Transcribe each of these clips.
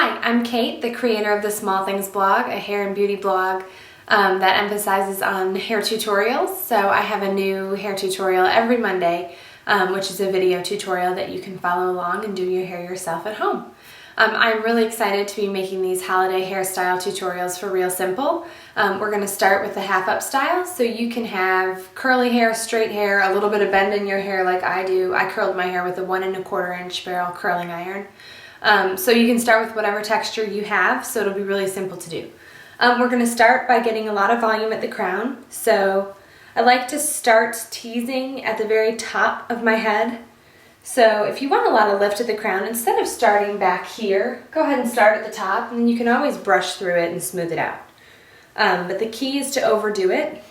Hi, I'm Kate, the creator of the Small Things blog, a hair and beauty blog that emphasizes on hair tutorials. So I have a new hair tutorial every Monday, which is a video tutorial that you can follow along and do your hair yourself at home. I'm really excited to be making these holiday hairstyle tutorials for Real Simple. We're going to start with the half up style, so you can have curly hair, straight hair, a little bit of bend in your hair like I do. I curled my hair with a 1 1/4 inch barrel curling iron. So you can start with whatever texture you have, so it'll be really simple to do. We're going to start by getting a lot of volume at the crown. So I like to start teasing at the very top of my head. So if you want a lot of lift at the crown, instead of starting back here, go ahead and start at the top, and then you can always brush through it and smooth it out. But the key is to overdo it,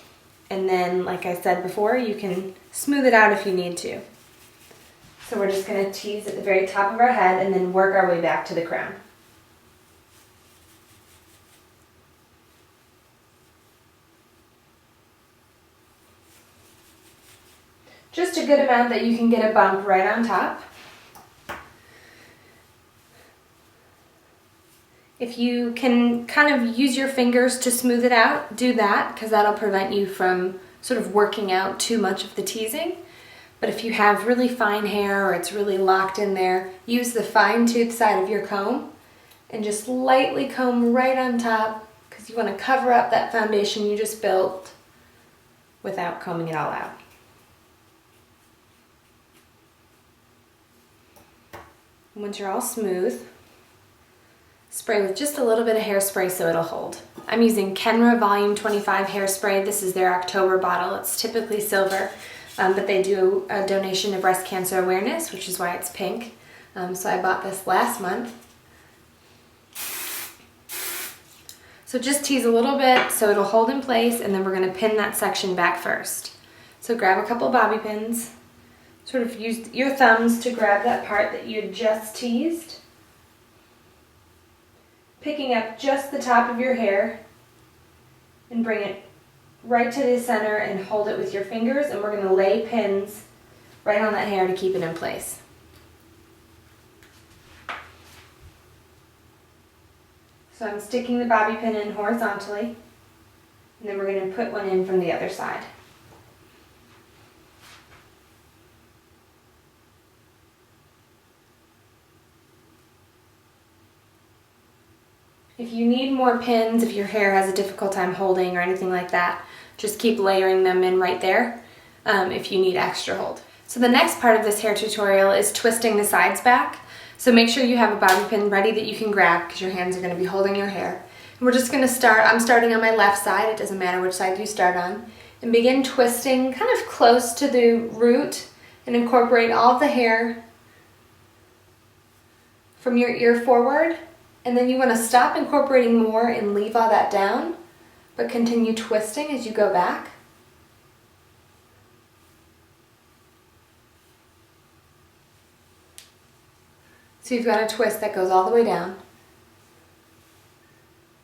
and then, like I said before, you can smooth it out if you need to. So we're just going to tease at the very top of our head and then work our way back to the crown. Just a good amount that you can get a bump right on top. If you can kind of use your fingers to smooth it out, do that, because that'll prevent you from sort of working out too much of the teasing. But if you have really fine hair or it's really locked in there, use the fine tooth side of your comb and just lightly comb right on top, because you want to cover up that foundation you just built without combing it all out. Once you're all smooth, spray with just a little bit of hairspray so it'll hold. I'm using Kenra Volume 25 hairspray. This is their October bottle. It's typically silver, but they do a donation to breast cancer awareness, which is why it's pink. So I bought this last month. So just tease a little bit so it'll hold in place, and then we're going to pin that section back first. So grab a couple bobby pins. Sort of use your thumbs to grab that part that you had just teased. Picking up just the top of your hair and bring it right to the center and hold it with your fingers, and we're going to lay pins right on that hair to keep it in place. So I'm sticking the bobby pin in horizontally, and then we're going to put one in from the other side. If you need more pins, if your hair has a difficult time holding or anything like that, just keep layering them in right there if you need extra hold. So the next part of this hair tutorial is twisting the sides back. So make sure you have a bobby pin ready that you can grab, because your hands are going to be holding your hair. And we're just going to start, I'm starting on my left side, it doesn't matter which side you start on, and begin twisting kind of close to the root and incorporate all of the hair from your ear forward. And then you want to stop incorporating more and leave all that down, but continue twisting as you go back. So you've got a twist that goes all the way down.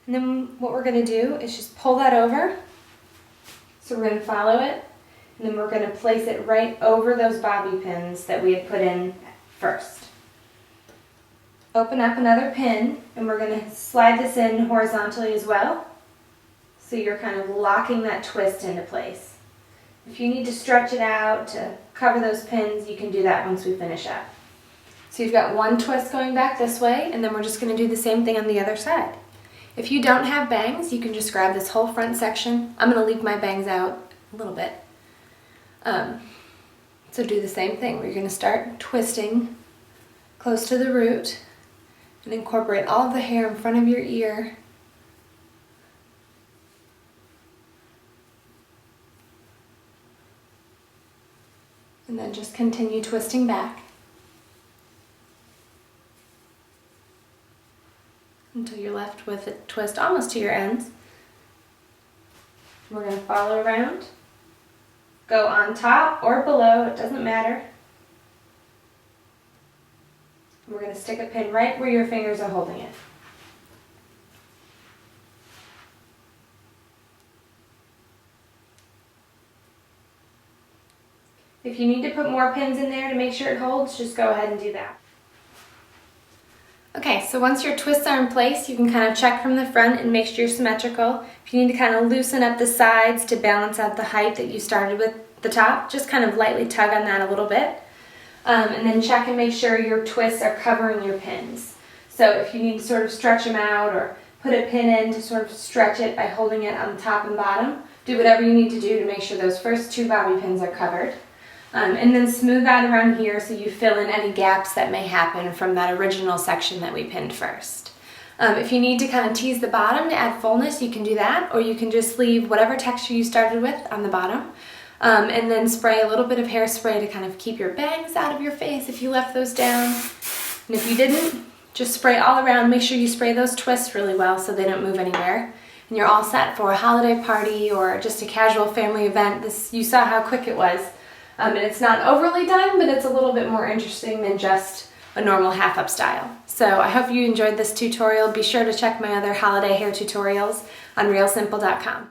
And then what we're going to do is just pull that over. So we're going to follow it, and then we're going to place it right over those bobby pins that we had put in first. Open up another pin, and we're going to slide this in horizontally as well, so you're kind of locking that twist into place. If you need to stretch it out to cover those pins, you can do that once we finish up. So you've got one twist going back this way, and then we're just going to do the same thing on the other side. If you don't have bangs, you can just grab this whole front section. I'm going to leave my bangs out a little bit. So do the same thing. We're going to start twisting close to the root, and incorporate all of the hair in front of your ear. And then just continue twisting back until you're left with a twist almost to your ends. We're going to follow around, go on top or below, it doesn't matter. We're going to stick a pin right where your fingers are holding it. If you need to put more pins in there to make sure it holds, just go ahead and do that. Okay, so once your twists are in place, you can kind of check from the front and make sure you're symmetrical. If you need to kind of loosen up the sides to balance out the height that you started with the top, just kind of lightly tug on that a little bit. And then check and make sure your twists are covering your pins. So if you need to sort of stretch them out or put a pin in to sort of stretch it by holding it on the top and bottom, do whatever you need to do to make sure those first 2 bobby pins are covered. And then smooth out around here so you fill in any gaps that may happen from that original section that we pinned first. If you need to kind of tease the bottom to add fullness, you can do that, or you can just leave whatever texture you started with on the bottom. And then spray a little bit of hairspray to kind of keep your bangs out of your face if you left those down. And if you didn't, just spray all around. Make sure you spray those twists really well so they don't move anywhere. And you're all set for a holiday party or just a casual family event. You saw how quick it was. And it's not overly done, but it's a little bit more interesting than just a normal half-up style. So I hope you enjoyed this tutorial. Be sure to check my other holiday hair tutorials on realsimple.com.